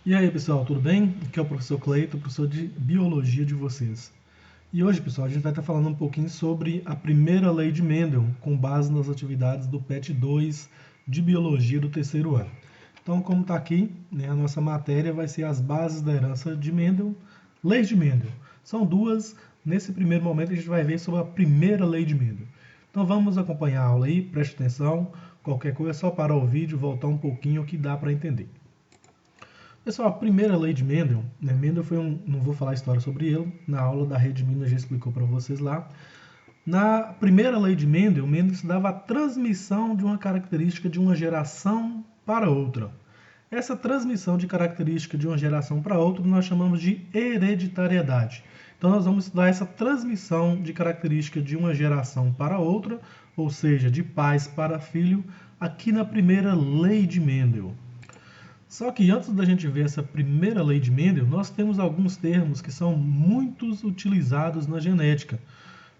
E aí, pessoal, tudo bem? Aqui é o professor Cleito, professor de Biologia de vocês. E hoje, pessoal, a gente vai estar falando um pouquinho sobre a primeira lei de Mendel, com base nas atividades do PET 2 de Biologia do terceiro ano. Então, como está aqui, né, a nossa matéria vai ser as bases da herança de Mendel, leis de Mendel. São duas. Nesse primeiro momento, a gente vai ver sobre a primeira lei de Mendel. Então, vamos acompanhar a aula aí, preste atenção. Qualquer coisa é só parar o vídeo, voltar um pouquinho que dá para entender. Pessoal, a primeira lei de Mendel, né, Mendel foi não vou falar história sobre ele, na aula da Rede Minas já explicou para vocês lá. Na primeira lei de Mendel, Mendel estudava a transmissão de uma característica de uma geração para outra. Essa transmissão de característica de uma geração para outra nós chamamos de hereditariedade. Então nós vamos estudar essa transmissão de característica de uma geração para outra, ou seja, de pais para filho, aqui na primeira lei de Mendel. Só que antes da gente ver essa primeira lei de Mendel, nós temos alguns termos que são muito utilizados na genética.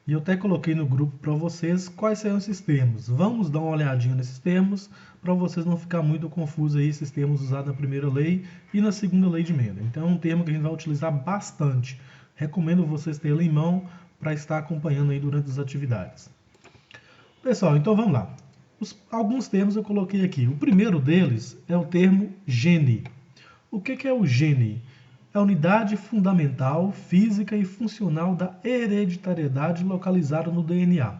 E eu até coloquei no grupo para vocês quais são esses termos. Vamos dar uma olhadinha nesses termos para vocês não ficar muito confusos aí, esses termos usados na primeira lei e na segunda lei de Mendel. Então é um termo que a gente vai utilizar bastante. Recomendo vocês terem em mão para estar acompanhando aí durante as atividades. Pessoal, então vamos lá. Alguns termos eu coloquei aqui. O primeiro deles é o termo gene. O que é o gene? É a unidade fundamental, física e funcional da hereditariedade localizada no DNA.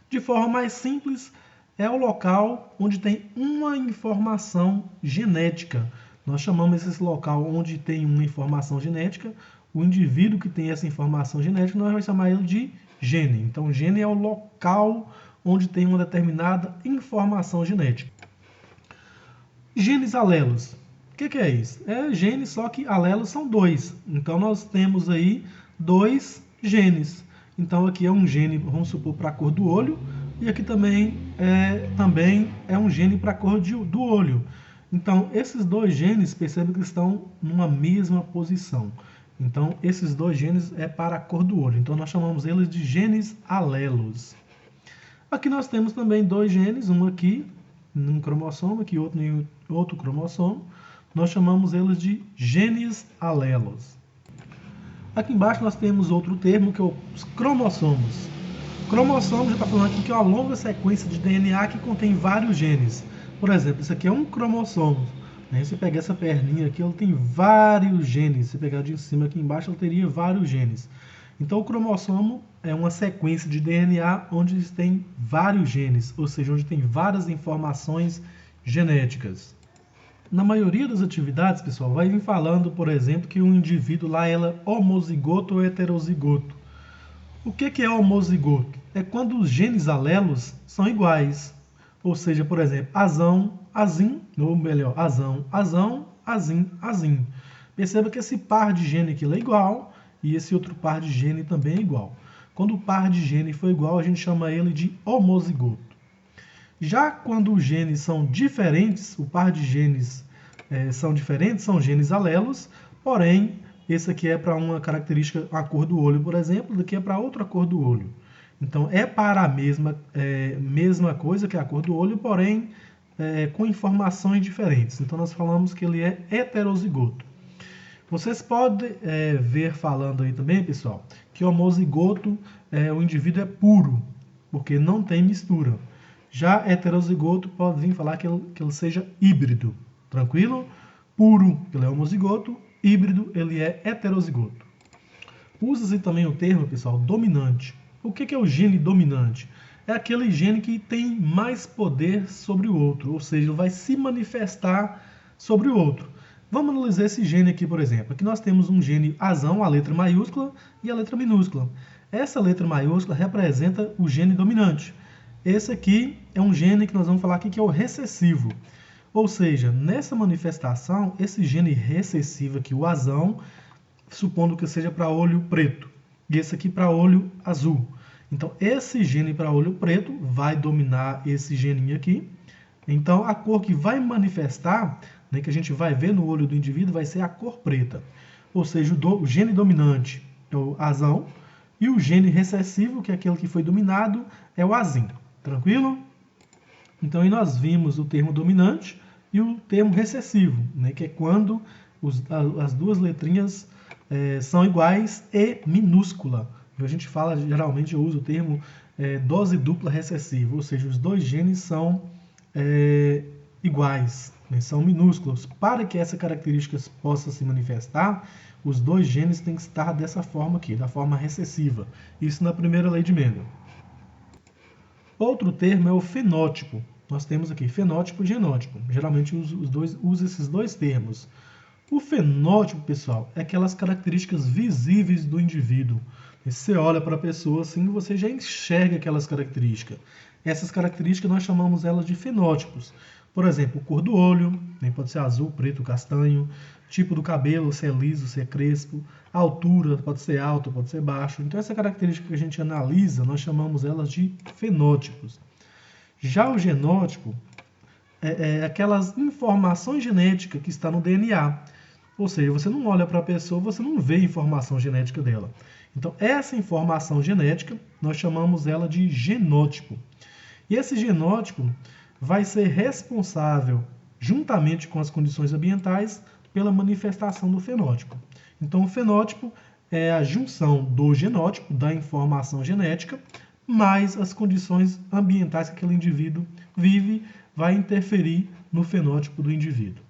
De forma mais simples, é o local onde tem uma informação genética. Nós chamamos esse local onde tem uma informação genética, o indivíduo que tem essa informação genética, nós vamos chamar ele de gene. Então, gene é o local onde tem uma determinada informação genética. Genes alelos. O que é isso? É genes, só que alelos são dois. Então nós temos aí dois genes. Então aqui é um gene, vamos supor, para a cor do olho, e aqui também é um gene para a cor do olho. Então esses dois genes, percebem que estão numa mesma posição. Então esses dois genes é para a cor do olho. Então nós chamamos eles de genes alelos. Aqui nós temos também dois genes, um aqui num cromossomo, aqui outro em outro cromossomo. Nós chamamos eles de genes alelos. Aqui embaixo nós temos outro termo que é os cromossomos. Cromossomo já está falando aqui que é uma longa sequência de DNA que contém vários genes. Por exemplo, isso aqui é um cromossomo. Se pegar essa perninha aqui, ela tem vários genes. Se pegar de cima aqui embaixo, ela teria vários genes. Então, o cromossomo é uma sequência de DNA onde tem vários genes, ou seja, onde tem várias informações genéticas. Na maioria das atividades, pessoal, vai vir falando, por exemplo, que um indivíduo lá é homozigoto ou heterozigoto. O que é homozigoto? É quando os genes alelos são iguais. Ou seja, por exemplo, azão, azim, ou melhor, azão, azão, azim, azim. Perceba que esse par de gene aqui é igual, e esse outro par de gene também é igual. Quando o par de gene for igual, a gente chama ele de homozigoto. Já quando os genes são diferentes, o par de genes são diferentes, são genes alelos, porém, esse aqui é para uma característica, a cor do olho, por exemplo, daqui é para outra cor do olho. Então, é para a mesma coisa que a cor do olho, porém, com informações diferentes. Então, nós falamos que ele é heterozigoto. Vocês podem ver falando aí também, pessoal, que o homozigoto, o indivíduo é puro, porque não tem mistura. Já heterozigoto pode vir falar que ele seja híbrido, tranquilo? Puro, ele é homozigoto, híbrido, ele é heterozigoto. Usa-se também o termo, pessoal, dominante. O que é o gene dominante? É aquele gene que tem mais poder sobre o outro, ou seja, ele vai se manifestar sobre o outro. Vamos analisar esse gene aqui, por exemplo. Aqui nós temos um gene azão, a letra maiúscula e a letra minúscula. Essa letra maiúscula representa o gene dominante. Esse aqui é um gene que nós vamos falar aqui que é o recessivo. Ou seja, nessa manifestação, esse gene recessivo aqui, o azão, supondo que seja para olho preto, e esse aqui para olho azul. Então, esse gene para olho preto vai dominar esse geninho aqui. Então, a cor que vai manifestar, que a gente vai ver no olho do indivíduo, vai ser a cor preta. Ou seja, o gene dominante é o azão e o gene recessivo, que é aquele que foi dominado, é o azim. Tranquilo? Então, aí nós vimos o termo dominante e o termo recessivo, né, que é quando as duas letrinhas são iguais e minúscula. A gente fala, geralmente eu uso o termo dose dupla recessiva, ou seja, os dois genes são iguais, né, são minúsculos. Para que essa característica possa se manifestar, os dois genes têm que estar dessa forma aqui, da forma recessiva. Isso na primeira lei de Mendel. Outro termo é o fenótipo. Nós temos aqui fenótipo e genótipo. Geralmente usa esses dois termos. O fenótipo, pessoal, é aquelas características visíveis do indivíduo. Você olha para a pessoa assim, você já enxerga aquelas características. Essas características nós chamamos elas de fenótipos. Por exemplo, cor do olho, pode ser azul, preto, castanho, tipo do cabelo, se é liso, se é crespo, altura, pode ser alto, pode ser baixo. Então essa característica que a gente analisa, nós chamamos elas de fenótipos. Já o genótipo é aquelas informações genéticas que está no DNA. Ou seja, você não olha para a pessoa, você não vê a informação genética dela. Então, essa informação genética, nós chamamos ela de genótipo. E esse genótipo vai ser responsável, juntamente com as condições ambientais, pela manifestação do fenótipo. Então, o fenótipo é a junção do genótipo, da informação genética, mais as condições ambientais que aquele indivíduo vive, vai interferir no fenótipo do indivíduo.